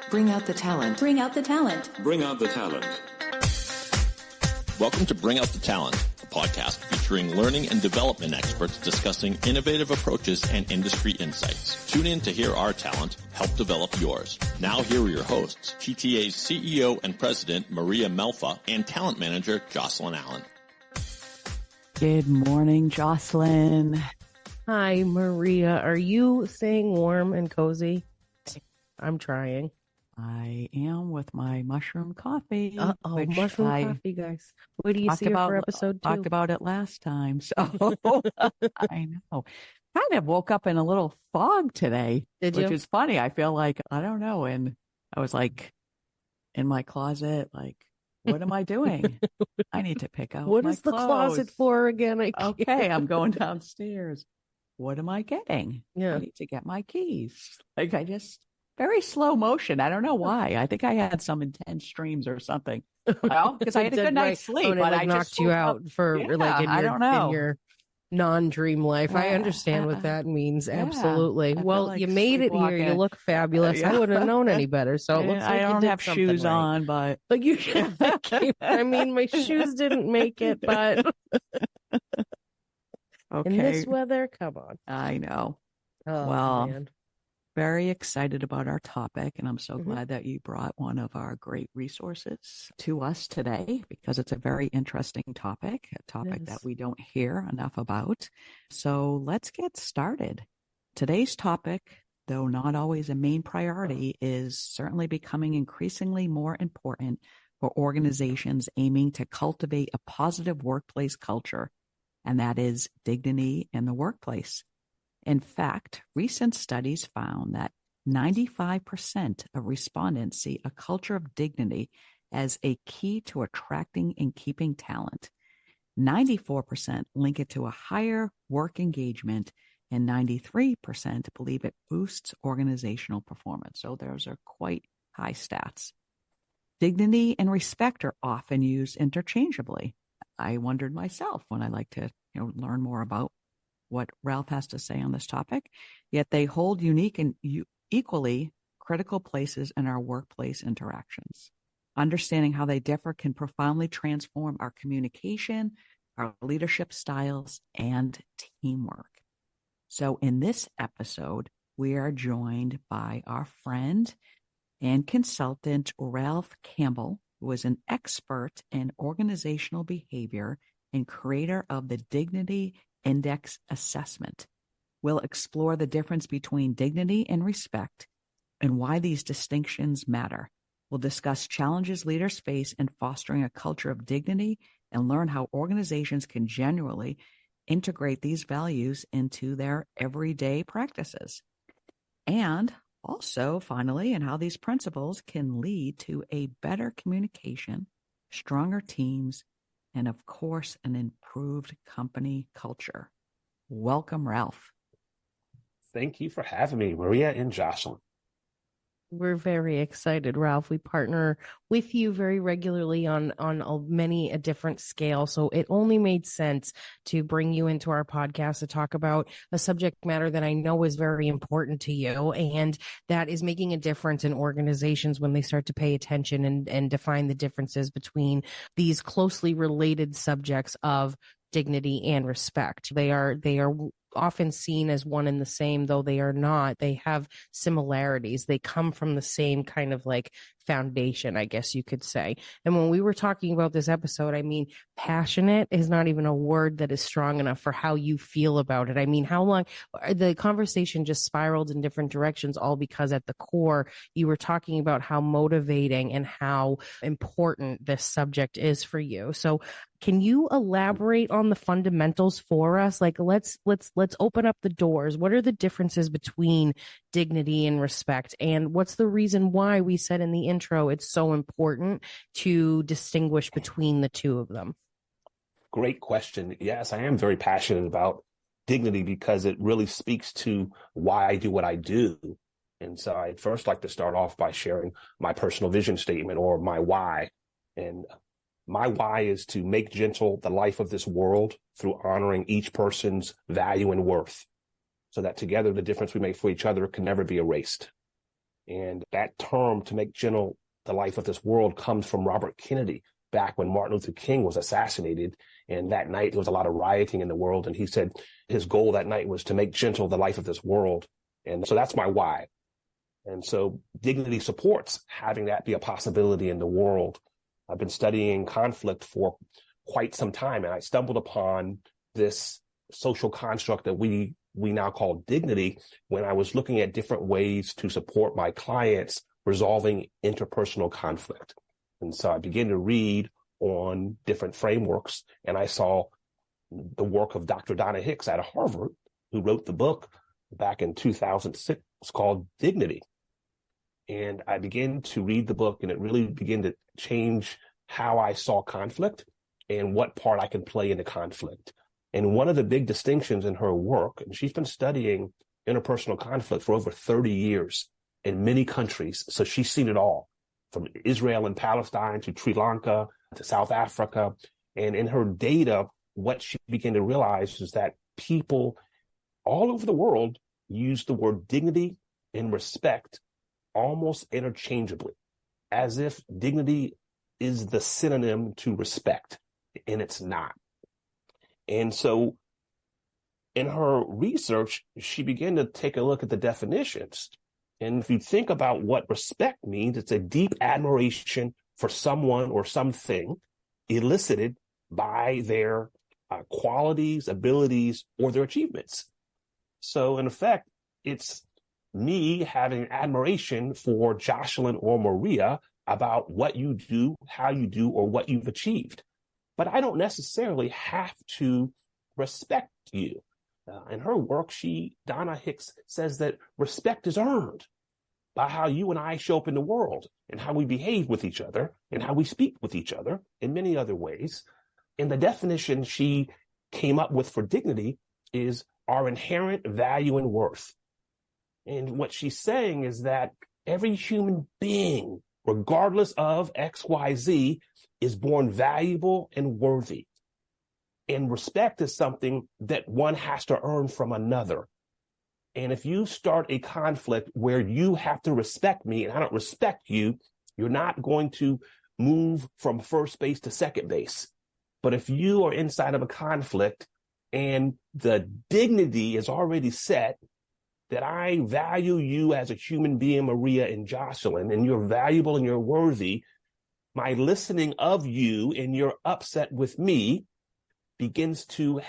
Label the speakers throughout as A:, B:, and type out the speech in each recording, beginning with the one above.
A: Bring out the talent.
B: Bring out the talent.
C: Bring out the talent.
D: Welcome to Bring Out the Talent, a podcast featuring learning and development experts discussing innovative approaches and industry insights. Tune in to hear our talent help develop yours. Now here are your hosts, TTA's CEO and President, Maria Melfa, and Talent Manager, Jocelyn Allen.
E: Good morning, Jocelyn.
F: Hi, Maria. Are you staying warm and cozy? I'm trying.
E: I am with my mushroom coffee.
F: Mushroom coffee, guys. Where do you see it for episode 2?
E: Talked about it last time, so I know. Kind of woke up in a little fog today, which is funny. I feel like, I don't know, and I was like in my closet, like, what am I doing? I need to pick out
F: what
E: my
F: is the
E: clothes.
F: Closet for again?
E: Okay, I'm going downstairs. What am I getting?
F: Yeah.
E: I need to get my keys. Like, very slow motion. I don't know why. I think I had some intense dreams or something. Well, because I had a good night's sleep, but I
F: knocked
E: just
F: you out for in your non-dream life. I understand what that means. Absolutely. Well, like you made it here. You look fabulous. I wouldn't have known any better. So it looks like
E: I don't have shoes
F: right
E: on, but
F: you. I mean, my shoes didn't make it, but
E: okay.
F: In this weather, come on.
E: I know.
F: Oh,
E: well.
F: Man.
E: Very excited about our topic, and I'm so glad that you brought one of our great resources to us today because it's a very interesting topic, a topic that we don't hear enough about. So let's get started. Today's topic, though not always a main priority, is certainly becoming increasingly more important for organizations aiming to cultivate a positive workplace culture, and that is dignity in the workplace. In fact, recent studies found that 95% of respondents see a culture of dignity as a key to attracting and keeping talent. 94% link it to a higher work engagement, and 93% believe it boosts organizational performance. So those are quite high stats. Dignity and respect are often used interchangeably. I wondered myself when I like to learn more about what Ralph has to say on this topic, yet they hold unique and equally critical places in our workplace interactions. Understanding how they differ can profoundly transform our communication, our leadership styles, and teamwork. So in this episode, we are joined by our friend and consultant, Ralph Campbell, who is an expert in organizational behavior and creator of the Dignity Index Assessment. We'll explore the difference between dignity and respect and why these distinctions matter. We'll discuss challenges leaders face in fostering a culture of dignity and learn how organizations can genuinely integrate these values into their everyday practices. And also, finally, and how these principles can lead to a better communication, stronger teams, and of course, an improved company culture. Welcome, Ralph.
G: Thank you for having me, Maria and Jocelyn.
F: We're very excited, Ralph. We partner with you very regularly on many a different scale. So it only made sense to bring you into our podcast to talk about a subject matter that I know is very important to you, and that is making a difference in organizations when they start to pay attention and define the differences between these closely related subjects of dignity and respect. They are often seen as one and the same, though they are not. They have similarities. They come from the same kind of like foundation, I guess you could say. And when we were talking about this episode, I mean, passionate is not even a word that is strong enough for how you feel about it. I mean, how long the conversation just spiraled in different directions, all because at the core, you were talking about how motivating and how important this subject is for you. So can you elaborate on the fundamentals for us? Like, let's open up the doors. What are the differences between dignity and respect? And what's the reason why we said in the intro it's so important to distinguish between the two of them?
G: Great question. Yes, I am very passionate about dignity because it really speaks to why I do what I do. And so I'd first like to start off by sharing my personal vision statement, or my why. And my why is to make gentle the life of this world through honoring each person's value and worth, so that together the difference we make for each other can never be erased. And that term, to make gentle the life of this world, comes from Robert Kennedy back when Martin Luther King was assassinated. And that night, there was a lot of rioting in the world. And he said his goal that night was to make gentle the life of this world. And so that's my why. And so dignity supports having that be a possibility in the world. I've been studying conflict for quite some time, and I stumbled upon this social construct that we now call dignity when I was looking at different ways to support my clients resolving interpersonal conflict. And so I began to read on different frameworks, and I saw the work of Dr. Donna Hicks out of Harvard, who wrote the book back in 2006 called Dignity. And I began to read the book, and it really began to change how I saw conflict and what part I can play in the conflict. And one of the big distinctions in her work, and she's been studying interpersonal conflict for over 30 years in many countries. So she's seen it all, from Israel and Palestine to Sri Lanka to South Africa. And in her data, what she began to realize is that people all over the world use the word dignity and respect almost interchangeably, as if dignity is the synonym to respect, and it's not. And so in her research, she began to take a look at the definitions. And if you think about what respect means, it's a deep admiration for someone or something elicited by their qualities, abilities, or their achievements. So in effect, it's me having admiration for Jocelyn or Maria about what you do, how you do, or what you've achieved. But I don't necessarily have to respect you. In her work, Donna Hicks says that respect is earned by how you and I show up in the world and how we behave with each other and how we speak with each other in many other ways. And the definition she came up with for dignity is our inherent value and worth. And what she's saying is that every human being, regardless of XYZ, is born valuable and worthy. And respect is something that one has to earn from another. And if you start a conflict where you have to respect me and I don't respect you, you're not going to move from first base to second base. But if you are inside of a conflict and the dignity is already set, that I value you as a human being, Maria and Jocelyn, and you're valuable and you're worthy, my listening of you and your upset with me begins to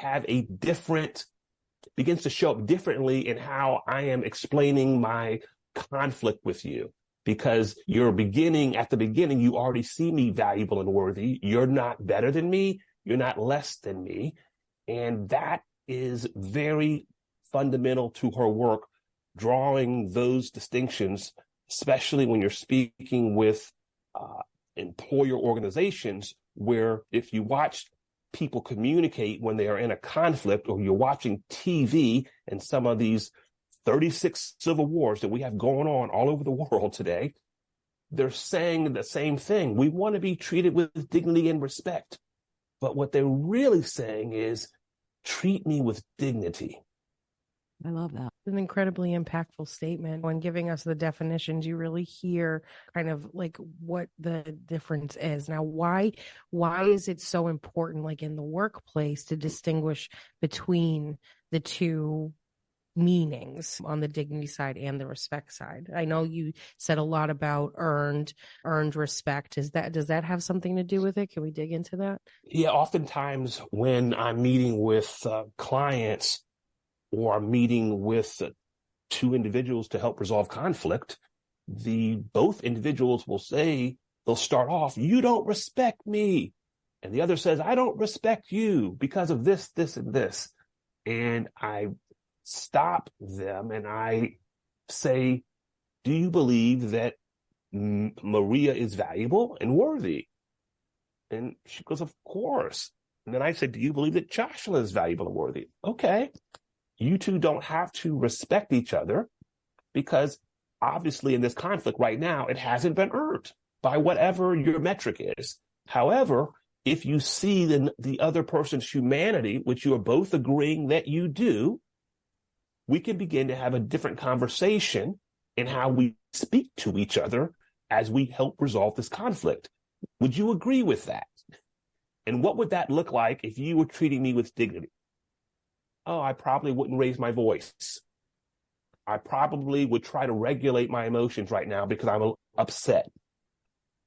G: show up differently in how I am explaining my conflict with you. Because at the beginning, you already see me valuable and worthy. You're not better than me. You're not less than me. And that is very fundamental to her work, drawing those distinctions, especially when you're speaking with employer organizations, where if you watch people communicate when they are in a conflict, or you're watching TV and some of these 36 civil wars that we have going on all over the world today, they're saying the same thing. We want to be treated with dignity and respect. But what they're really saying is, treat me with dignity.
E: I love that.
F: An incredibly impactful statement. When giving us the definitions, you really hear kind of like what the difference is. Now, why is it so important, like in the workplace, to distinguish between the two meanings on the dignity side and the respect side? I know you said a lot about earned respect. Does that have something to do with it? Can we dig into that?
G: Yeah, oftentimes when I'm meeting with clients, or I'm meeting with two individuals to help resolve conflict, both individuals will say, they'll start off, "You don't respect me." And the other says, "I don't respect you because of this, this, and this." And I stop them and I say, "Do you believe that Maria is valuable and worthy?" And she goes, "Of course." And then I said, "Do you believe that Joshua is valuable and worthy?" "Okay. You two don't have to respect each other, because obviously in this conflict right now, it hasn't been earned by whatever your metric is. However, if you see the other person's humanity, which you are both agreeing that you do, we can begin to have a different conversation in how we speak to each other as we help resolve this conflict. Would you agree with that? And what would that look like if you were treating me with dignity? Oh, I probably wouldn't raise my voice. I probably would try to regulate my emotions right now because I'm upset.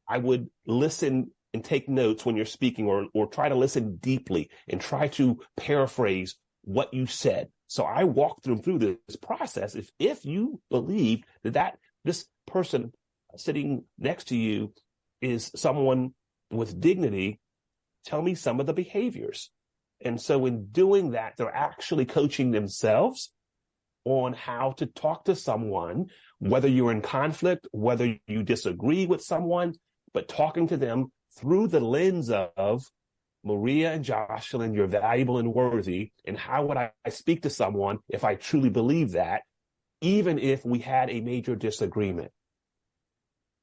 G: I would listen and take notes when you're speaking, or try to listen deeply and try to paraphrase what you said. So I walked them through this process. If you believe that this person sitting next to you is someone with dignity, tell me some of the behaviors. And so in doing that, they're actually coaching themselves on how to talk to someone, whether you're in conflict, whether you disagree with someone, but talking to them through the lens of Maria and Jocelyn, you're valuable and worthy. And how would I speak to someone if I truly believe that, even if we had a major disagreement?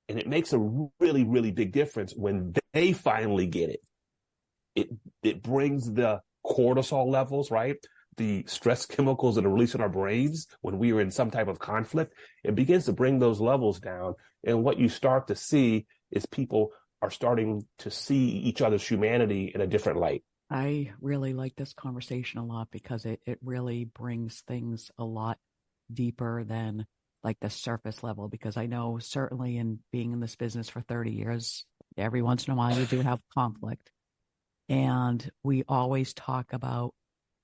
G: And it makes a really, really big difference when they finally get it. It brings the cortisol levels, right? The stress chemicals that are released in our brains when we are in some type of conflict. It begins to bring those levels down. And what you start to see is people are starting to see each other's humanity in a different light.
E: I really like this conversation a lot because it really brings things a lot deeper than like the surface level, because I know certainly in being in this business for 30 years, every once in a while you do have conflict. And we always talk about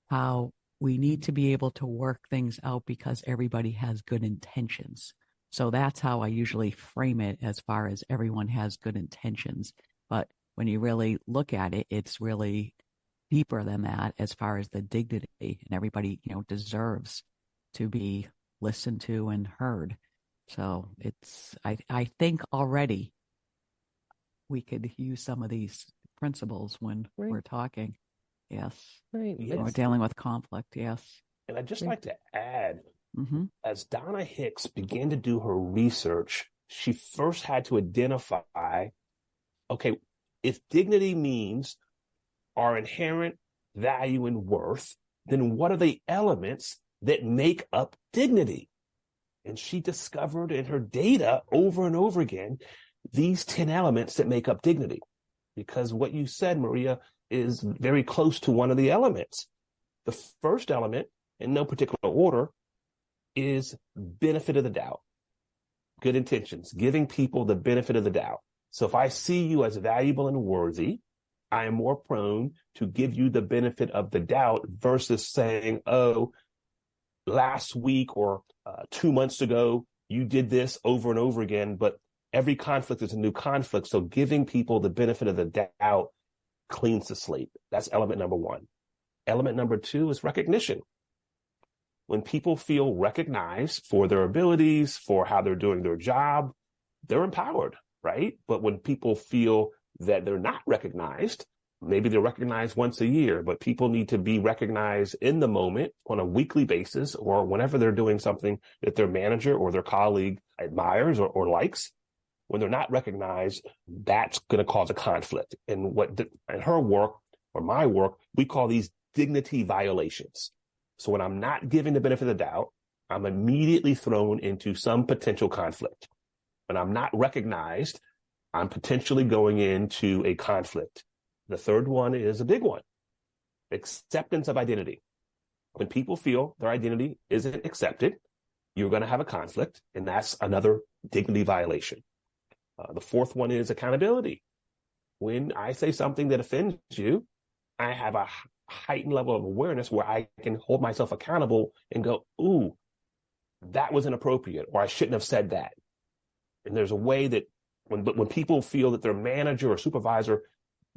E: how we need to be able to work things out because everybody has good intentions. So that's how I usually frame it, as far as everyone has good intentions. But when you really look at it, it's really deeper than that, as far as the dignity, and everybody, deserves to be listened to and heard. So I think already we could use some of these principles when we're talking. Yes.
F: Right.
G: Yes.
E: We're dealing with conflict. Yes.
G: And I'd just like to add,
E: Mm-hmm.
G: as Donna Hicks began to do her research, she first had to identify, okay, if dignity means our inherent value and worth, then what are the elements that make up dignity? And she discovered in her data over and over again these 10 elements that make up dignity. Because what you said, Maria, is very close to one of the elements. The first element, in no particular order, is benefit of the doubt. Good intentions, giving people the benefit of the doubt. So if I see you as valuable and worthy, I am more prone to give you the benefit of the doubt versus saying, oh, last week or 2 months ago, you did this over and over again, but every conflict is a new conflict. So giving people the benefit of the doubt cleans the slate. That's element number one. Element number two is recognition. When people feel recognized for their abilities, for how they're doing their job, they're empowered, right? But when people feel that they're not recognized, maybe they're recognized once a year, but people need to be recognized in the moment on a weekly basis, or whenever they're doing something that their manager or their colleague admires or likes. When they're not recognized, that's going to cause a conflict. And in her work or my work, we call these dignity violations. So when I'm not giving the benefit of the doubt, I'm immediately thrown into some potential conflict. When I'm not recognized, I'm potentially going into a conflict. The third one is a big one: acceptance of identity. When people feel their identity isn't accepted, you're going to have a conflict, and that's another dignity violation. The fourth one is accountability. When I say something that offends you, I have a heightened level of awareness where I can hold myself accountable and go, ooh, that was inappropriate, or I shouldn't have said that. And there's a way that when people feel that their manager or supervisor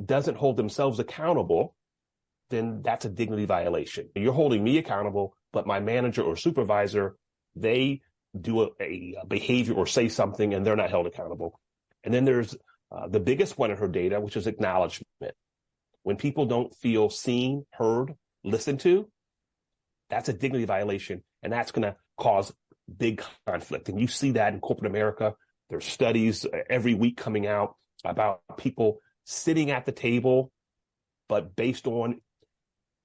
G: doesn't hold themselves accountable, then that's a dignity violation. You're holding me accountable, but my manager or supervisor, they do a behavior or say something and they're not held accountable. And then there's the biggest one in her data, which is acknowledgement. When people don't feel seen, heard, listened to, that's a dignity violation, and that's going to cause big conflict. And you see that in corporate America. There's studies every week coming out about people sitting at the table, but based on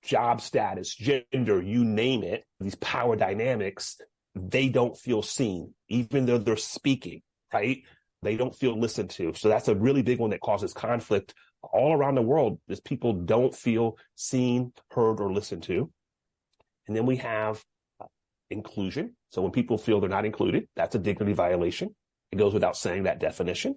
G: job status, gender, you name it, these power dynamics, they don't feel seen, even though they're speaking, right? They don't feel listened to. So that's a really big one that causes conflict all around the world, is people don't feel seen, heard, or listened to. And then we have inclusion. So when people feel they're not included, that's a dignity violation. It goes without saying, that definition.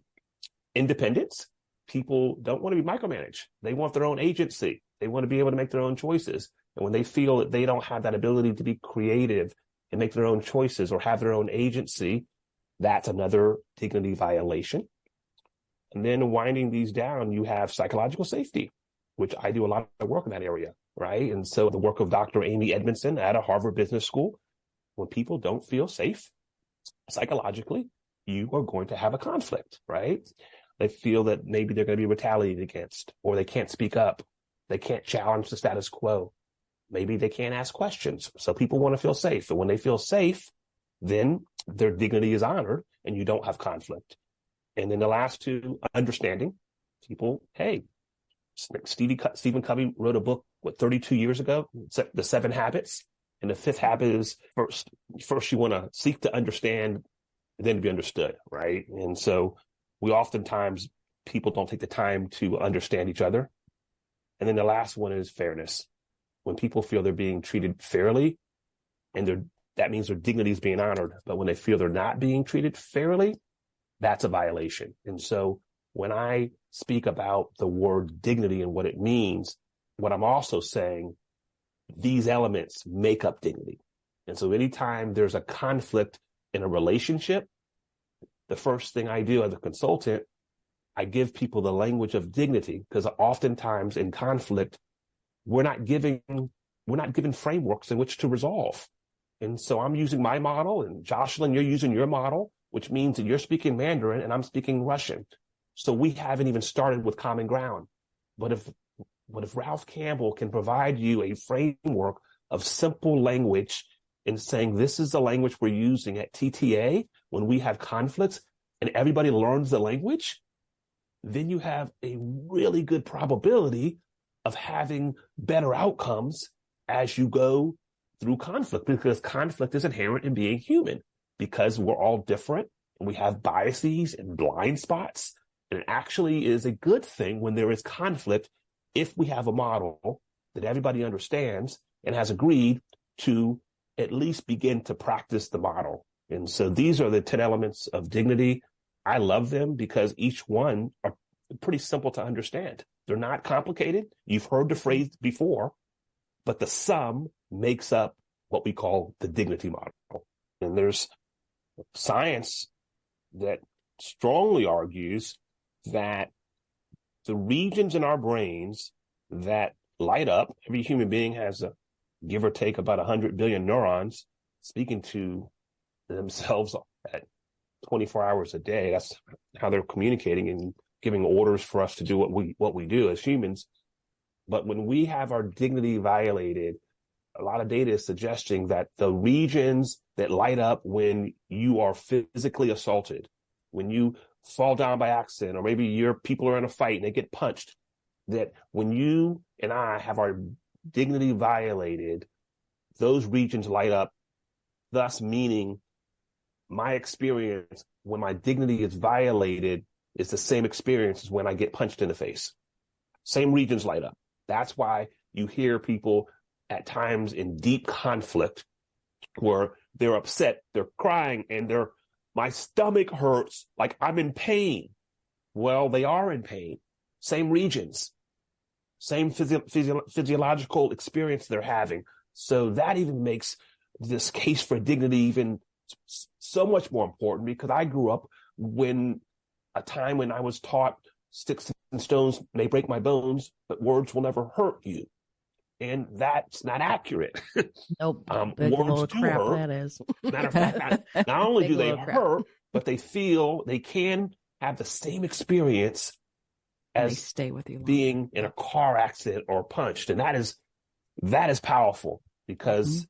G: Independence. People don't want to be micromanaged. They want their own agency. They want to be able to make their own choices. And when they feel that they don't have that ability to be creative and make their own choices or have their own agency, that's another dignity violation. And then winding these down, you have psychological safety, which I do a lot of work in that area, right? And so the work of Dr. Amy Edmondson at a Harvard Business School, when people don't feel safe psychologically, you are going to have a conflict, right? They feel that maybe they're going to be retaliated against, or they can't speak up. They can't challenge the status quo. Maybe they can't ask questions. So people want to feel safe. And when they feel safe, then their dignity is honored and you don't have conflict. And then the last two, understanding. People, hey, Stephen Covey wrote a book, 32 years ago, The 7 Habits. And the 5th habit is first you want to seek to understand, then to be understood, right? And so we oftentimes, people don't take the time to understand each other. And then the last one is fairness. When people feel they're being treated fairly, and that means their dignity is being honored. But when they feel they're not being treated fairly, that's a violation. And so when I speak about the word dignity and what it means, what I'm also saying, these elements make up dignity. And so anytime there's a conflict in a relationship, the first thing I do as a consultant, I give people the language of dignity, because oftentimes in conflict, we're not given frameworks in which to resolve. And so I'm using my model, and Jocelyn, you're using your model, which means that you're speaking Mandarin and I'm speaking Russian. So we haven't even started with common ground. But if Ralph Campbell can provide you a framework of simple language in saying this is the language we're using at TTA when we have conflicts, and everybody learns the language, then you have a really good probability of having better outcomes as you go through conflict, because conflict is inherent in being human, because we're all different and we have biases and blind spots. And it actually is a good thing when there is conflict if we have a model that everybody understands and has agreed to at least begin to practice the model. And so these are the 10 elements of dignity. I love them because each one are pretty simple to understand. They're not complicated. You've heard the phrase before, but the sum makes up what we call the dignity model. And there's science that strongly argues that the regions in our brains that light up, every human being has give or take about 100 billion neurons speaking to themselves at 24 hours a day. That's how they're communicating and giving orders for us to do what we do as humans. But when we have our dignity violated, a lot of data is suggesting that the regions that light up when you are physically assaulted, when you fall down by accident, or maybe your people are in a fight and they get punched, that when you and I have our dignity violated, those regions light up, thus meaning my experience when my dignity is violated is the same experience as when I get punched in the face. Same regions light up. That's why you hear people at times in deep conflict where they're upset, they're crying, and my stomach hurts, like I'm in pain. Well, they are in pain. Same regions, same physiological experience they're having. So that even makes this case for dignity even so much more important, because I grew up when a time when I was taught sticks and stones may break my bones, but words will never hurt you. And that's not accurate.
F: Nope. Big
G: Words
F: load of
G: do
F: crap
G: hurt.
F: that is.
G: Matter of fact, not only do they
F: crap.
G: hurt, but they feel they can have the same experience as
E: they stay with you
G: being in a car accident or punched. And that is powerful, because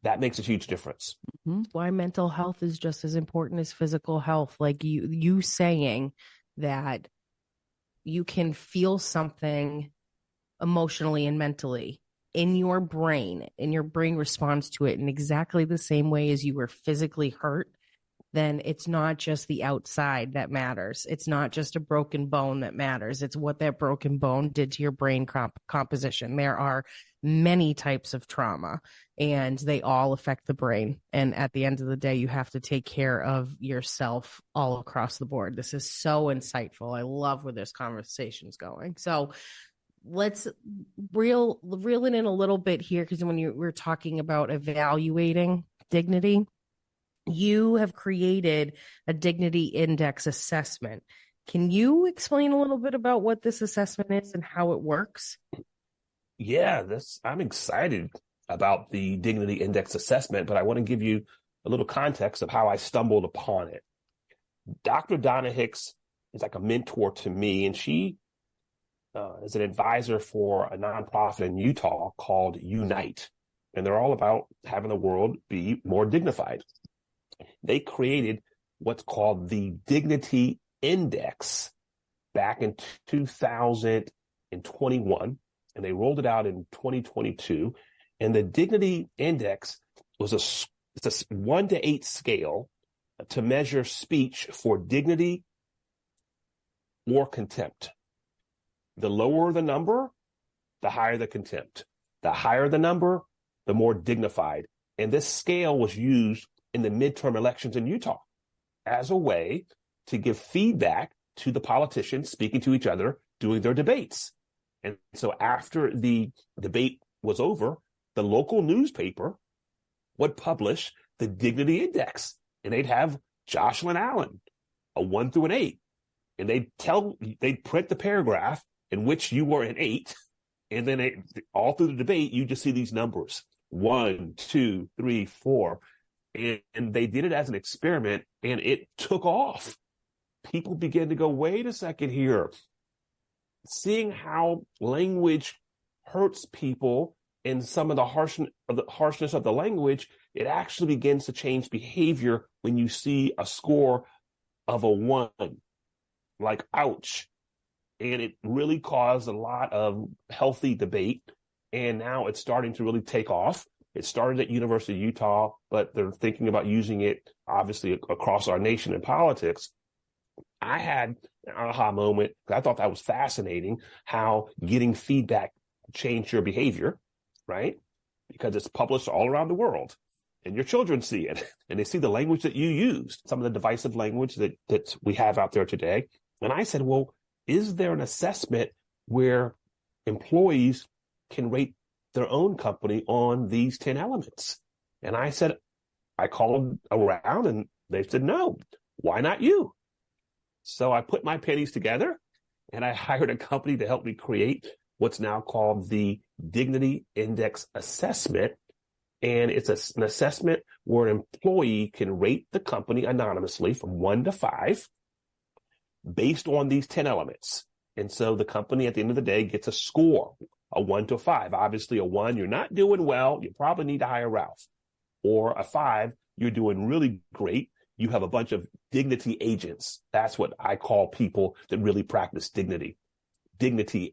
G: that makes a huge difference.
F: Why mental health is just as important as physical health. Like you saying that you can feel something emotionally and mentally, in your brain, and your brain responds to it in exactly the same way as you were physically hurt, then it's not just the outside that matters. It's not just a broken bone that matters. It's what that broken bone did to your brain composition. There are many types of trauma, and they all affect the brain. And at the end of the day, you have to take care of yourself all across the board. This is so insightful. I love where this conversation's going. So let's reel it in a little bit here, because when we're talking about evaluating dignity, you have created a dignity index assessment. Can you explain a little bit about what this assessment is and how it works?
G: Yeah, I'm excited about the dignity index assessment, but I want to give you a little context of how I stumbled upon it. Dr. Donna Hicks is like a mentor to me, and she is an advisor for a nonprofit in Utah called Unite, and they're all about having the world be more dignified. They created what's called the Dignity Index back in 2021, and they rolled it out in 2022. And the Dignity Index was it's a 1 to 8 scale to measure speech for dignity or contempt. The lower the number, the higher the contempt. The higher the number, the more dignified. And this scale was used in the midterm elections in Utah as a way to give feedback to the politicians speaking to each other, doing their debates. And so after the debate was over, the local newspaper would publish the Dignity Index, and they'd have Jocelyn Allen, a 1 through an 8. And they'd print the paragraph in which you were an 8. And then all through the debate, you just see these numbers, 1, 2, 3, 4. And they did it as an experiment, and it took off. People began to go, wait a second here. Seeing how language hurts people and some of the harshness of the language, it actually begins to change behavior when you see a score of a 1, like, ouch. And it really caused a lot of healthy debate. And now it's starting to really take off. It started at University of Utah, but they're thinking about using it, obviously, across our nation in politics. I had an aha moment. I thought that was fascinating, how getting feedback changed your behavior, right? Because it's published all around the world, and your children see it, and they see the language that you used, some of the divisive language that we have out there today. And I said, well, is there an assessment where employees can rate their own company on these 10 elements? And I called around, and they said, no, why not you? So I put my pennies together, and I hired a company to help me create what's now called the Dignity Index Assessment. And it's an assessment where an employee can rate the company anonymously from 1 to 5 based on these 10 elements. And so the company at the end of the day gets a score, a 1 to 5. Obviously, a 1, you're not doing well, you probably need to hire Ralph. Or a 5, you're doing really great, you have a bunch of dignity agents. That's what I call people that really practice dignity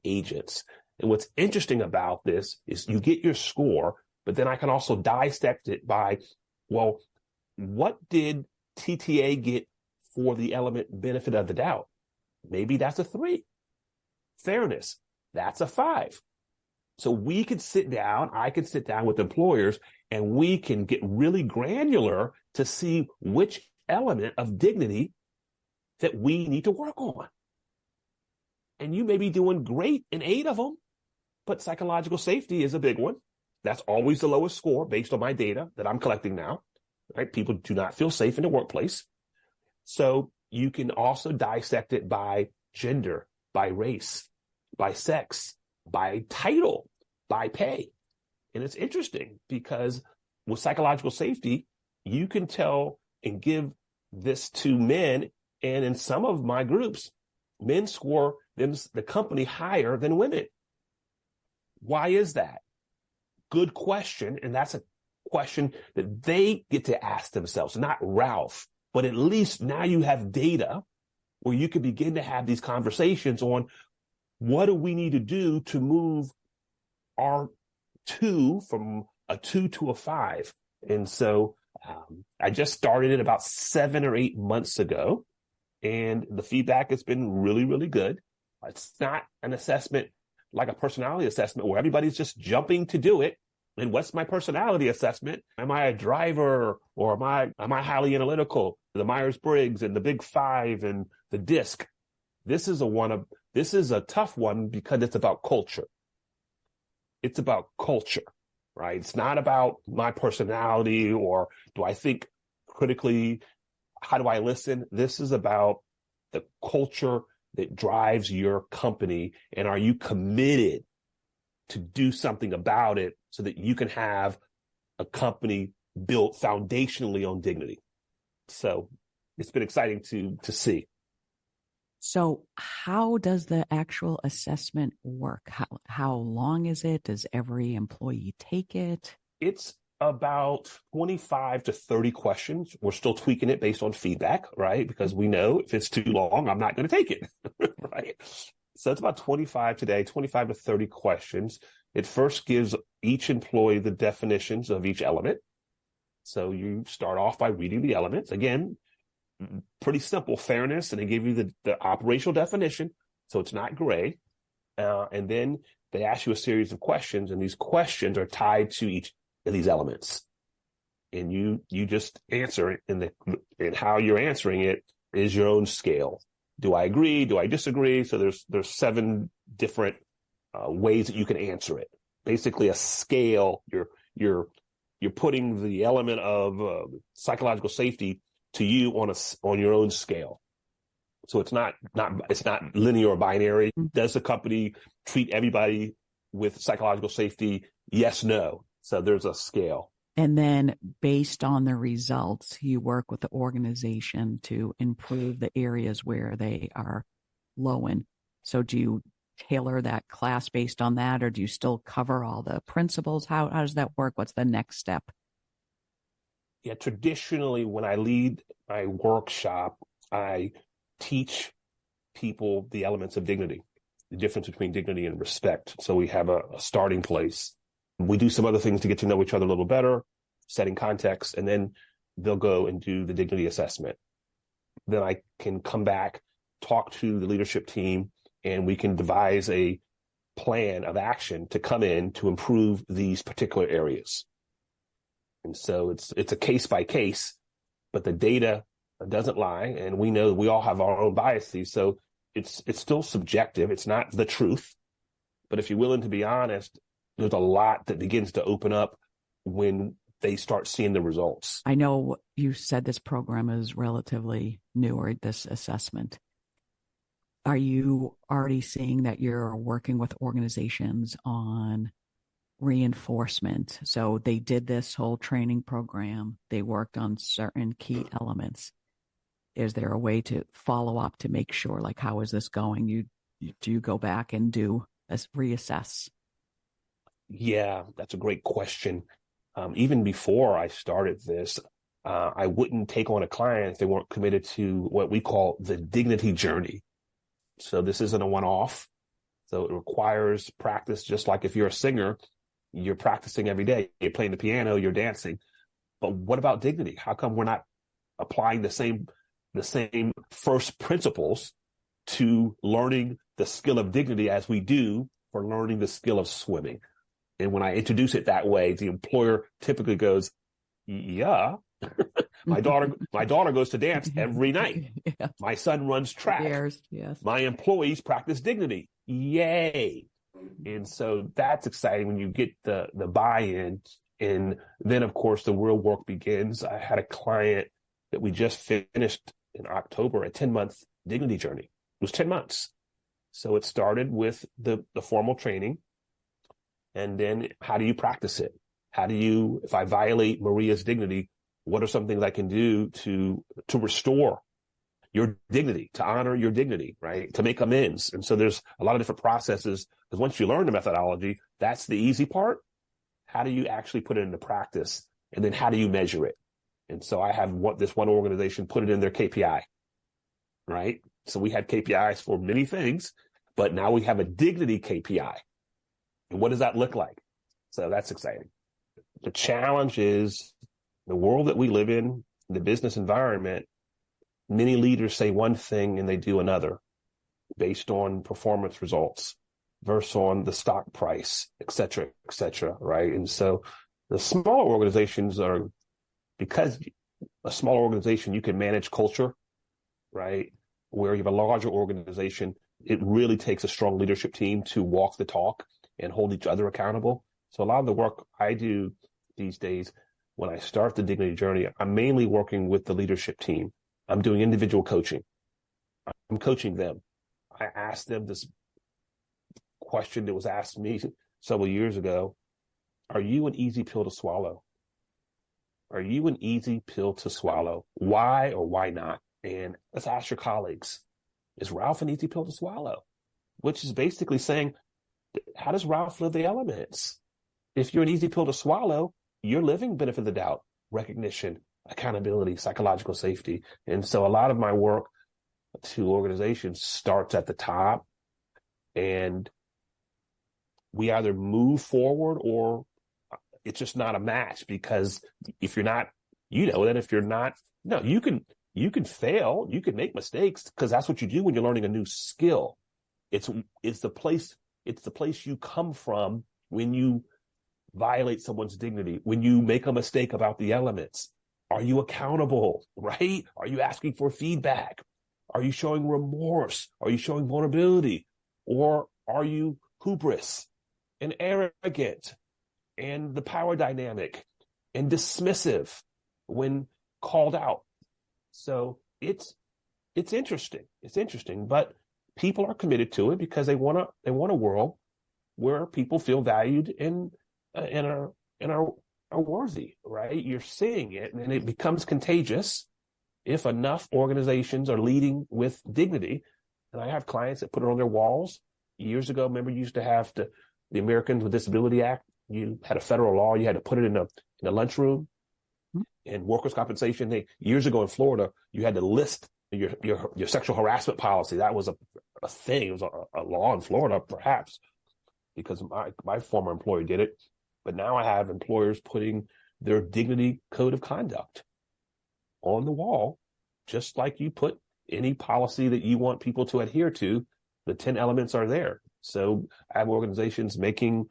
G: agents. And what's interesting about this is you get your score, but then I can also dissect it by, well, what did TTA get for the element benefit of the doubt? Maybe that's a 3. Fairness, that's a 5. So we could I could sit down with employers, and we can get really granular to see which element of dignity that we need to work on. And you may be doing great in 8 of them, but psychological safety is a big one. That's always the lowest score based on my data that I'm collecting now, right? People do not feel safe in the workplace. So you can also dissect it by gender, by race, by sex, by title, by pay. And it's interesting because with psychological safety, you can tell and give this to men. And in some of my groups, men score the company higher than women. Why is that? Good question. And that's a question that they get to ask themselves, not Ralph. But at least now you have data where you can begin to have these conversations on what do we need to do to move our from a 2 to a 5. And so I just started it about 7 or 8 months ago, and the feedback has been really, really good. It's not an assessment like a personality assessment where everybody's just jumping to do it. And what's my personality assessment? Am I a driver, or am I highly analytical? The Myers-Briggs and the Big Five and the DISC. This is a tough one because it's about culture. It's about culture, right? It's not about my personality or do I think critically? How do I listen? This is about the culture that drives your company, and are you committed to do something about it so that you can have a company built foundationally on dignity. So it's been exciting to see.
E: So how does the actual assessment work? How long is it? Does every employee take it?
G: It's about 25 to 30 questions. We're still tweaking it based on feedback, right? Because we know if it's too long, I'm not going to take it, right? So it's about 25 today, 25 to 30 questions. It first gives each employee the definitions of each element. So you start off by reading the elements. Again, pretty simple, fairness, and they give you the operational definition, so it's not gray. And then they ask you a series of questions, and these questions are tied to each of these elements. And you just answer it, and how you're answering it is your own scale. Do I agree? Do I disagree? So there's 7 different ways that you can answer it. Basically, a scale. You're putting the element of psychological safety to you on your own scale. So it's not linear or binary. Does the company treat everybody with psychological safety? Yes, no. So there's a scale.
E: And then based on the results, you work with the organization to improve the areas where they are low in. So do you tailor that class based on that, or do you still cover all the principles? How does that work? What's the next step?
G: Yeah, traditionally, when I lead my workshop, I teach people the elements of dignity, the difference between dignity and respect. So we have a starting place. We do some other things to get to know each other a little better, setting context, and then they'll go and do the dignity assessment. Then I can come back, talk to the leadership team, and we can devise a plan of action to come in to improve these particular areas. And so it's a case by case, but the data doesn't lie, and we know we all have our own biases. So it's still subjective. It's not the truth. But if you're willing to be honest, there's a lot that begins to open up when they start seeing the results.
E: I know you said this program is relatively new, or this assessment. Are you already seeing that you're working with organizations on reinforcement? So they did this whole training program. They worked on certain key elements. Is there a way to follow up to make sure, like, how is this going? Do you go back and do a reassess?
G: Yeah, that's a great question. Even before I started this, I wouldn't take on a client if they weren't committed to what we call the dignity journey. So this isn't a one-off. So it requires practice, just like if you're a singer, you're practicing every day. You're playing the piano, you're dancing. But what about dignity? How come we're not applying the same first principles to learning the skill of dignity as we do for learning the skill of swimming? And when I introduce it that way, the employer typically goes, yeah, my daughter goes to dance every night. Yeah. My son runs track.
E: Yes.
G: My employees practice dignity. Yay. And so that's exciting when you get the buy-in. And then, of course, the real work begins. I had a client that we just finished in October, a 10-month dignity journey. It was 10 months. So it started with the formal training. And then how do you practice it? How do you, if I violate Maria's dignity, what are some things I can do to restore your dignity, to honor your dignity, right? To make amends. And so there's a lot of different processes, because once you learn the methodology, that's the easy part. How do you actually put it into practice? And then how do you measure it? And so I have this one organization put it in their KPI, right? So we had KPIs for many things, but now we have a dignity KPI. And what does that look like? So that's exciting. The challenge is the world that we live in, the business environment, many leaders say one thing and they do another based on performance results versus on the stock price, et cetera, right? And so the smaller organizations are, because a smaller organization, you can manage culture, right? Where you have a larger organization, it really takes a strong leadership team to walk the talk and hold each other accountable. So a lot of the work I do these days, when I start the dignity journey, I'm mainly working with the leadership team. I'm doing individual coaching. I'm coaching them. I asked them this question that was asked me several years ago. Are you an easy pill to swallow? Are you an easy pill to swallow? Why or why not? And let's ask your colleagues, is Ralph an easy pill to swallow? Which is basically saying, how does Ralph live the elements? If you're an easy pill to swallow, you're living benefit of the doubt, recognition, accountability, psychological safety. And so a lot of my work to organizations starts at the top, and we either move forward or it's just not a match, because if you're not, that if you're not, no, you can fail, you can make mistakes, because that's what you do when you're learning a new skill. It's the place you come from when you violate someone's dignity, when you make a mistake about the elements. Are you accountable, right? Are you asking for feedback? Are you showing remorse? Are you showing vulnerability? Or are you hubris and arrogant and the power dynamic and dismissive when called out? So it's interesting. It's interesting, but people are committed to it because they want a world where people feel valued and are worthy, right? You're seeing it, and it becomes contagious if enough organizations are leading with dignity. And I have clients that put it on their walls. Years ago, remember, you used to have the Americans with Disability Act. You had a federal law. You had to put it in a lunchroom. And workers' compensation, years ago in Florida, you had to list your sexual harassment policy. That was a thing. It was a law in Florida, perhaps, because my former employer did it. But now I have employers putting their dignity code of conduct on the wall, just like you put any policy that you want people to adhere to. The 10 elements are there. So I have organizations making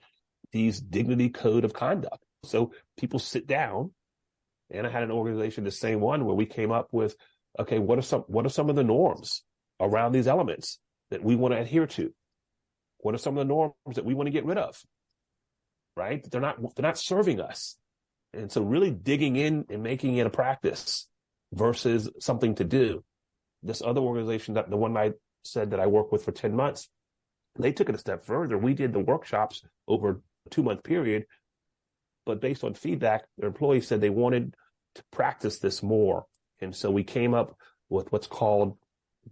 G: these dignity code of conduct. So people sit down, and I had an organization, the same one, where we came up with, okay, what are some of the norms around these elements that we want to adhere to? What are some of the norms that we want to get rid of? Right? They're not serving us. And so really digging in and making it a practice versus something to do. This other organization, that the one I said that I worked with for 10 months, they took it a step further. We did the workshops over a 2-month period, but based on feedback, their employees said they wanted to practice this more. And so we came up with what's called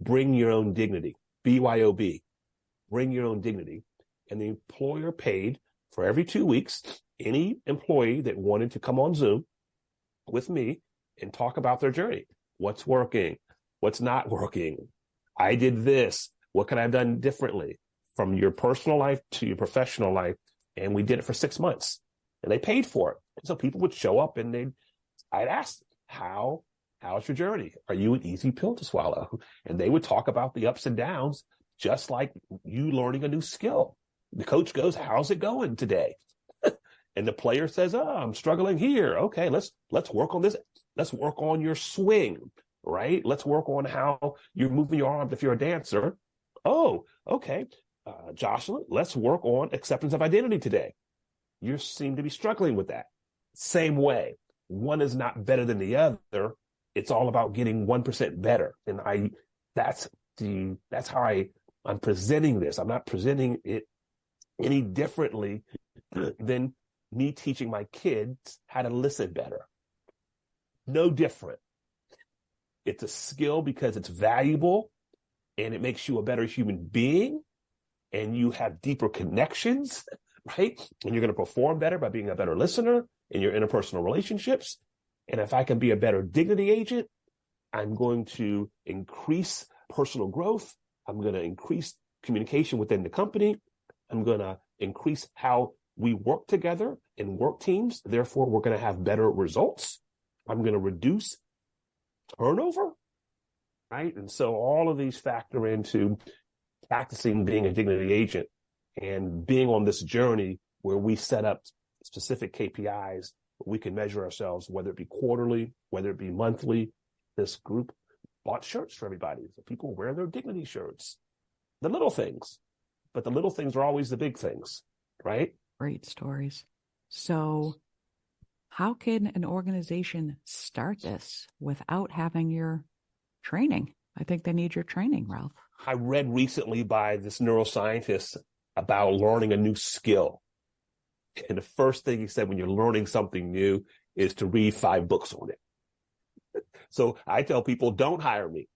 G: Bring Your Own Dignity, BYOB, Bring Your Own Dignity. And the employer paid for every 2 weeks, any employee that wanted to come on Zoom with me and talk about their journey. What's working? What's not working? I did this. What could I have done differently from your personal life to your professional life? And we did it for 6 months, and they paid for it. And so people would show up, and I'd ask, how's your journey? Are you an easy pill to swallow? And they would talk about the ups and downs, just like you learning a new skill. The coach goes, how's it going today? And the player says, oh, I'm struggling here. Okay, let's work on this. Let's work on your swing, right? Let's work on how you're moving your arms if you're a dancer. Oh, okay. Jocelyn, let's work on acceptance of identity today. You seem to be struggling with that. Same way. One is not better than the other. It's all about getting 1% better. And that's how I'm presenting this. I'm not presenting it any differently than me teaching my kids how to listen better. No different. It's a skill because it's valuable, and it makes you a better human being, and you have deeper connections, right? And you're going to perform better by being a better listener in your interpersonal relationships. And if I can be a better dignity agent, I'm going to increase personal growth. I'm going to increase communication within the company. I'm going to increase how we work together in work teams. Therefore, we're going to have better results. I'm going to reduce turnover, right? And so all of these factor into practicing being a dignity agent and being on this journey where we set up specific KPIs. We can measure ourselves, whether it be quarterly, whether it be monthly. This group bought shirts for everybody. So people wear their dignity shirts. The little things, but the little things are always the big things, right?
E: Great stories. So how can an organization start this without having your training? I think they need your training, Ralph.
G: I read recently by this neuroscientist about learning a new skill. And the first thing he said when you're learning something new is to read 5 books on it. So I tell people, don't hire me.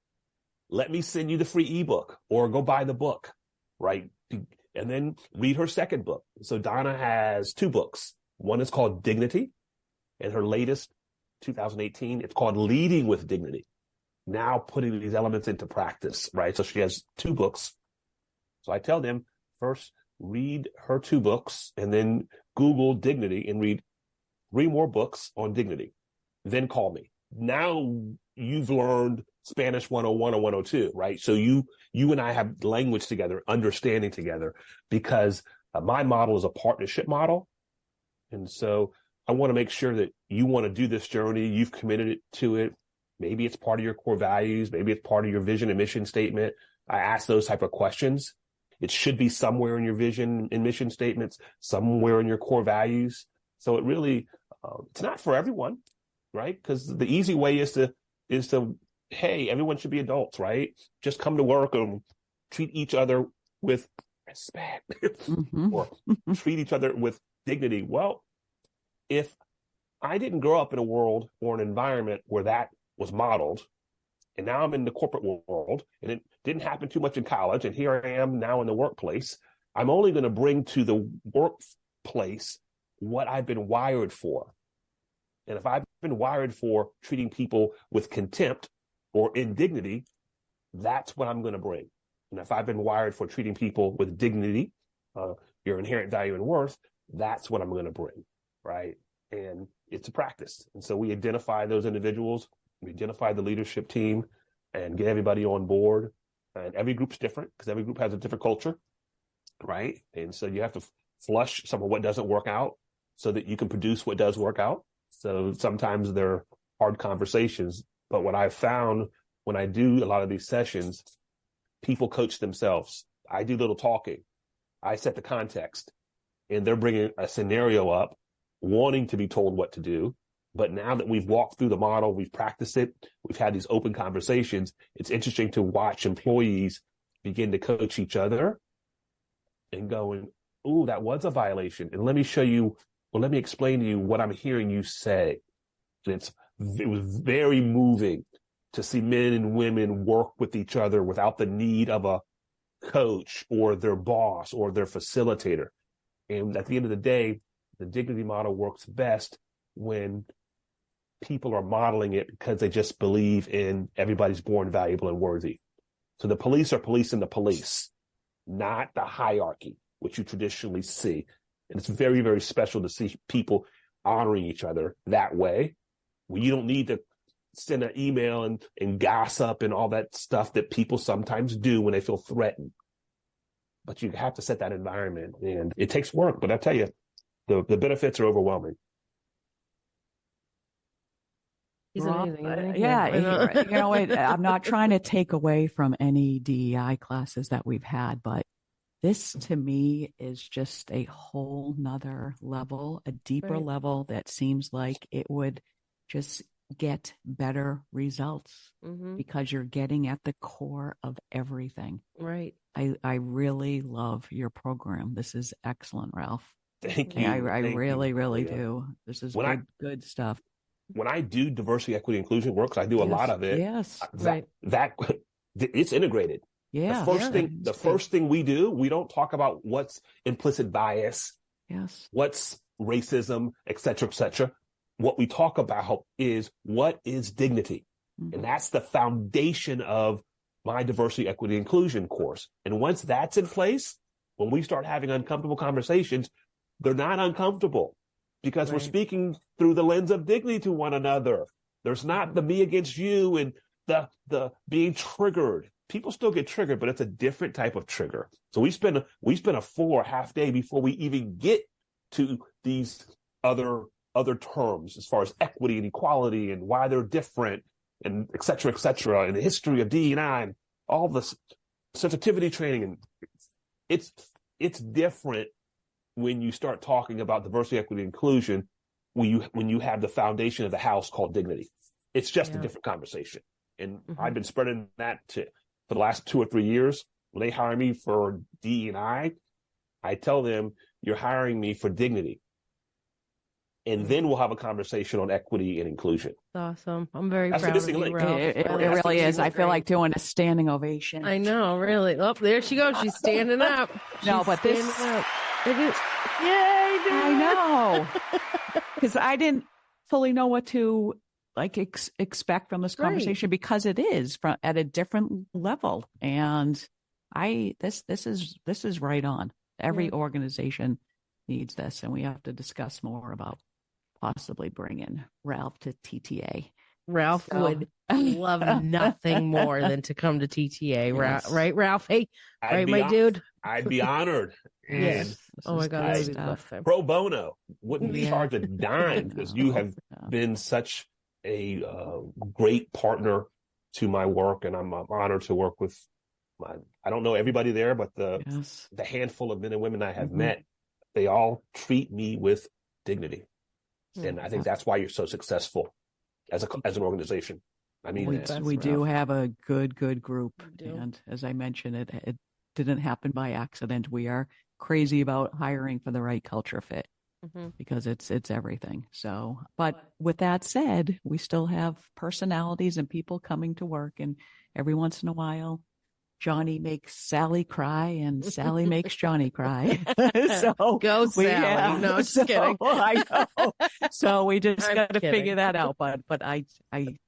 G: Let me send you the free ebook or go buy the book, right? And then read her second book. So Donna has 2 books. One is called Dignity, and her latest, 2018, it's called Leading with Dignity. Now putting these elements into practice, right? So she has 2 books. So I tell them, first, read her 2 books, and then Google dignity and read 3 more books on dignity. Then call me. Now you've learned Spanish 101 or 102, right? So you and I have language together, understanding together, because my model is a partnership model. And so I want to make sure that you want to do this journey. You've committed to it. Maybe it's part of your core values. Maybe it's part of your vision and mission statement. I ask those type of questions. It should be somewhere in your vision and mission statements, somewhere in your core values. So it really, it's not for everyone, right? Because the easy way is to, hey, everyone should be adults, right? Just come to work and treat each other with respect or treat each other with dignity. Well, if I didn't grow up in a world or an environment where that was modeled, and now I'm in the corporate world, and it didn't happen too much in college, and here I am now in the workplace, I'm only going to bring to the workplace what I've been wired for. And if I've been wired for treating people with contempt or indignity, that's what I'm going to bring. And if I've been wired for treating people with dignity, your inherent value and worth, that's what I'm going to bring, right? And it's a practice. And so we identify those individuals, we identify the leadership team, and get everybody on board. And every group's different because every group has a different culture, right? And so you have to flush some of what doesn't work out so that you can produce what does work out. So sometimes they're hard conversations. But what I've found when I do a lot of these sessions, people coach themselves. I do little talking. I set the context, and they're bringing a scenario up, wanting to be told what to do. But now that we've walked through the model, we've practiced it, we've had these open conversations, it's interesting to watch employees begin to coach each other and going, ooh, that was a violation. And let me show you, well, let me explain to you what I'm hearing you say. And it was very moving to see men and women work with each other without the need of a coach or their boss or their facilitator. And at the end of the day, the dignity model works best when people are modeling it because they just believe in everybody's born valuable and worthy. So the police are policing the police, not the hierarchy, which you traditionally see. And it's very, very special to see people honoring each other that way, where you don't need to send an email and gossip and all that stuff that people sometimes do when they feel threatened. But you have to set that environment, and it takes work. But I tell you, the benefits are overwhelming.
F: He's amazing.
E: I'm not trying to take away from any DEI classes that we've had, but this to me is just a whole nother level, a deeper level that seems like it would just get better results because you're getting at the core of everything.
F: Right.
E: I really love your program. This is excellent, Ralph.
G: Thank you.
E: I really do. This is good stuff.
G: When I do diversity, equity, inclusion work, 'cause I do a lot of it.
E: Yes.
G: That it's integrated.
E: Yeah.
G: The first thing we do, we don't talk about what's implicit bias.
E: Yes.
G: What's racism, et cetera, et cetera. What we talk about is what is dignity. And that's the foundation of my diversity, equity, inclusion course. And once that's in place, when we start having uncomfortable conversations, they're not uncomfortable because we're speaking through the lens of dignity to one another. There's not the me against you and the being triggered. People still get triggered, but it's a different type of trigger. So we spend a full or half day before we even get to these other terms as far as equity and equality and why they're different and et cetera, and the history of D&I and all this sensitivity training. And it's different when you start talking about diversity, equity, inclusion, when you have the foundation of the house called dignity. It's just a different conversation. And I've been spreading that for the last 2 or 3 years. When they hire me for D&I tell them, you're hiring me for dignity. And then we'll have a conversation on equity and inclusion.
F: Awesome. I'm very proud of you, Ralph.
E: It really is. I feel like doing a standing ovation.
F: I know, really. Oh, there she goes. She's standing up.
E: It is.
F: Yay, dude.
E: I know. Because I didn't fully know what to expect from this conversation because it is at a different level. And this is right on. Every organization needs this, and we have to discuss more about possibly bringing Ralph to TTA.
F: Ralph would love nothing more than to come to TTA, right, Ralph? Hey, dude.
G: I'd be honored.
F: Yes. Oh my God, that would be
G: pro bono. Wouldn't charge a dime because you have been such a great partner to my work, and I'm honored to work with. I don't know everybody there, but the handful of men and women I have met, they all treat me with dignity, and I think that's why you're so successful as an organization. I mean,
E: we do have a good group, and as I mentioned, it didn't happen by accident. We are crazy about hiring for the right culture fit because it's everything. So, but with that said, we still have personalities and people coming to work, and every once in a while, Johnny makes Sally cry and Sally makes Johnny cry. So
F: go Sally. No, just kidding.
E: I know. So we just got to figure that out. But I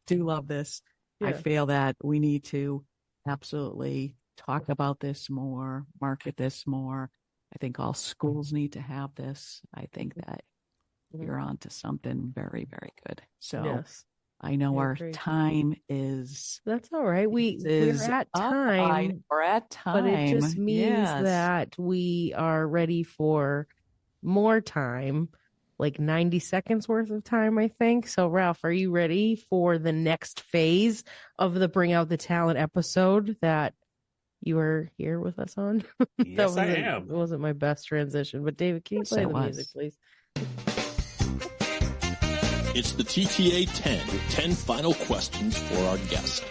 E: do love this. Yeah. I feel that we need to absolutely talk about this more, market this more. I think all schools need to have this. I think that you're on to something very, very good. So I know our time is...
F: That's all right. We're at time.
E: We're at time.
F: But it just means that we are ready for more time, like 90 seconds worth of time, I think. So, Ralph, are you ready for the next phase of the Bring Out the Talent episode that you were here with us on?
G: Yes, I am.
F: It wasn't my best transition, but David, can you play the music, please?
D: It's the TTA 10 final questions for our guest.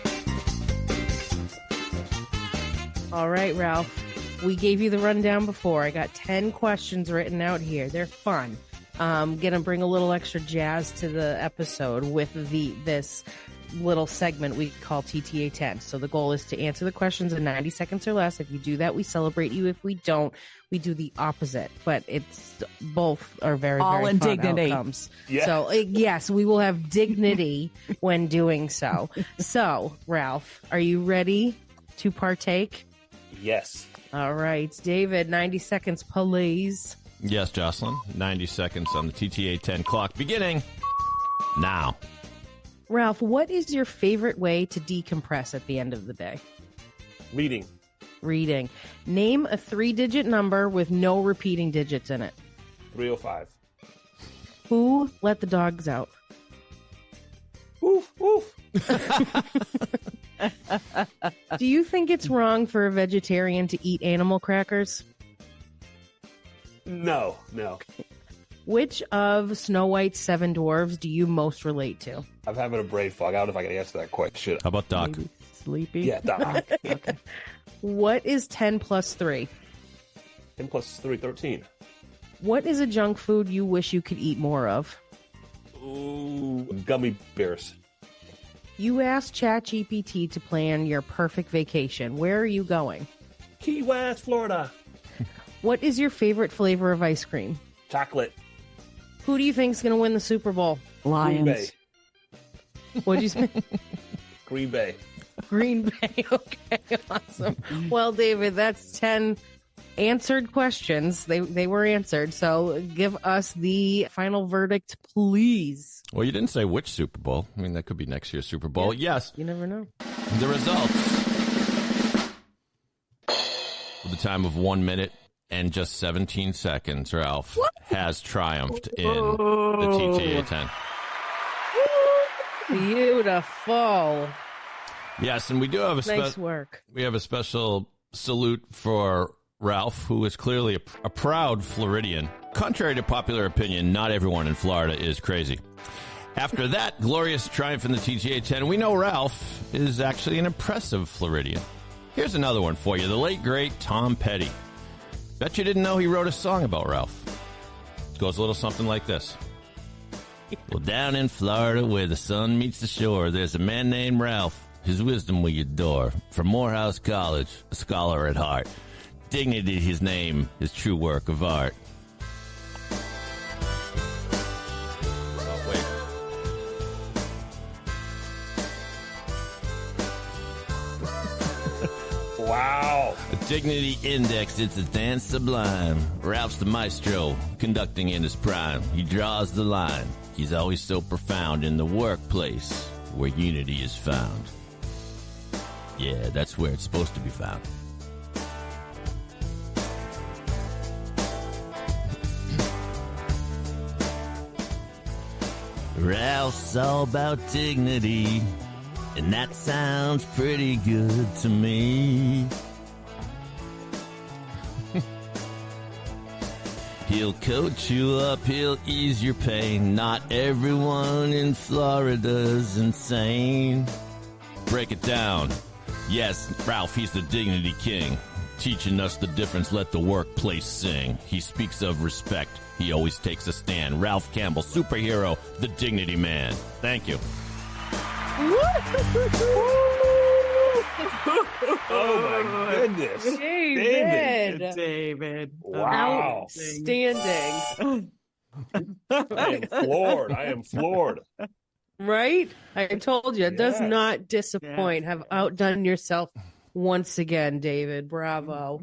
F: All right, Ralph. We gave you the rundown before. I got 10 questions written out here. They're fun. I'm going to bring a little extra jazz to the episode with this little segment we call TTA 10. So the goal is to answer the questions in 90 seconds or less. If you do that, we celebrate you. If we don't, we do the opposite. But it's both are very,
E: all
F: very
E: in
F: fun
E: dignity.
F: Outcomes. Yeah. So yes, we will have dignity when doing so. So, Ralph, are you ready to partake?
G: Yes.
F: All right, David, 90 seconds, please.
D: Yes, Jocelyn. 90 seconds on the TTA 10 clock beginning now.
F: Ralph, what is your favorite way to decompress at the end of the day?
G: Reading.
F: Name a 3-digit number with no repeating digits in it.
G: 305.
F: Who let the dogs out?
G: Oof, oof.
F: Do you think it's wrong for a vegetarian to eat animal crackers?
G: No.
F: Which of Snow White's 7 dwarves do you most relate to?
G: I'm having a brain fog. I don't know if I can answer that question.
D: How about Doc?
F: Maybe sleepy?
G: Yeah, Doc.
F: Okay. What is 10 plus 3?
G: 10 plus 3, 13.
F: What is a junk food you wish you could eat more of?
G: Ooh, gummy bears.
F: You asked ChatGPT to plan your perfect vacation. Where are you going?
G: Key West, Florida.
F: What is your favorite flavor of ice cream?
G: Chocolate.
F: Who do you think is going to win the Super Bowl?
E: Lions.
G: Green Bay.
F: What'd you say?
G: Green Bay.
F: Green Bay. Okay, awesome. Well, David, that's 10 answered questions. They were answered. So give us the final verdict, please.
D: Well, you didn't say which Super Bowl. I mean, that could be next year's Super Bowl.
F: Yeah,
D: yes.
F: You never know.
D: The results. With a time of 1 minute and just 17 seconds, Ralph has triumphed in the TTA 10.
F: Beautiful.
D: Yes, and we do have
F: nice work.
D: We have a special salute for Ralph, who is clearly a proud Floridian. Contrary to popular opinion, not everyone in Florida is crazy. After that glorious triumph in the TTA 10, we know Ralph is actually an impressive Floridian. Here's another one for you. The late, great Tom Petty. Bet you didn't know he wrote a song about Ralph. It goes a little something like this. Well, down in Florida where the sun meets the shore, there's a man named Ralph. His wisdom we adore. From Morehouse College, a scholar at heart. Dignity his name, his true work of art. Oh, wait.
G: Wow.
D: A dignity index, it's a dance sublime. Ralph's the maestro, conducting in his prime. He draws the line. He's always so profound in the workplace where unity is found. Yeah, that's where it's supposed to be found. Ralph's all about dignity, and that sounds pretty good to me. He'll coach you up, he'll ease your pain. Not everyone in Florida's insane. Break it down. Yes, Ralph, he's the dignity king. Teaching us the difference, let the workplace sing. He speaks of respect, he always takes a stand. Ralph Campbell, superhero, the dignity man. Thank you.
G: Oh my goodness.
F: David.
G: Wow.
F: Outstanding.
G: I am floored.
F: Right? I told you, it does not disappoint. Have outdone yourself once again, David. Bravo.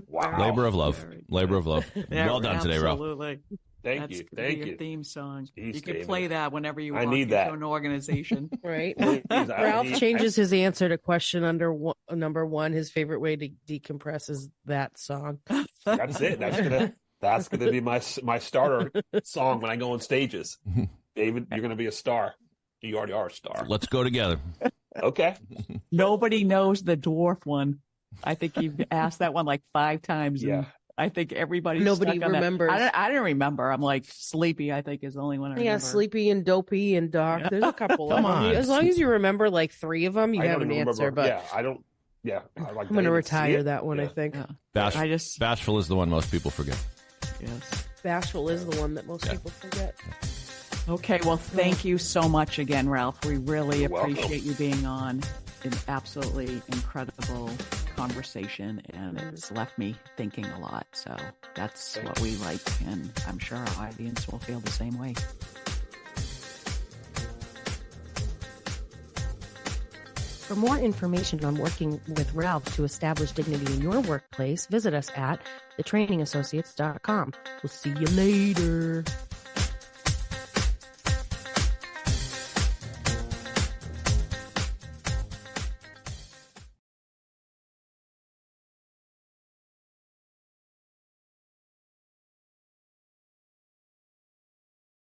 G: Wow.
D: Labor of love.
E: Yeah,
D: well done today, Ralph.
E: Absolutely.
G: Thank you. Thank
E: your
G: you.
E: theme song.
G: Jeez,
E: you can
G: David.
E: play that whenever you want.
G: I need that.
E: To an organization.
F: Right.
G: Please,
F: Ralph changes his answer to question number one. His favorite way to decompress is that song.
G: That's it. That's gonna be my starter song when I go on stages. David, you're gonna be a star. You already are a star.
D: Let's go together.
G: Okay.
E: Nobody knows the dwarf one. I think you've asked that one like 5 times.
G: Yeah.
E: And I think everybody.
F: Nobody remembers.
E: I didn't remember. I'm like Sleepy. I think is the only one I remember.
F: Yeah, Sleepy and Dopey and Doc. There's a couple of
D: Come
F: them.
D: on.
F: As long as you remember like 3 of them, you
G: I
F: have
G: don't
F: an
G: even
F: answer.
G: remember.
F: But
G: Yeah, I don't. Yeah,
F: I'm going to retire that one.
G: Yeah.
F: I think.
E: Yeah.
D: Bashful is the one most people forget.
E: Yes.
F: Bashful is the one that most people forget.
E: Okay. Well, thank you so much again, Ralph. We really
G: You're welcome.
E: appreciate you being on. An absolutely incredible conversation, and it's left me thinking a lot. So that's what we like, and I'm sure our audience will feel the same way.
F: For more information on working with Ralph to establish dignity in your workplace, visit us at thetrainingassociates.com. We'll see you later.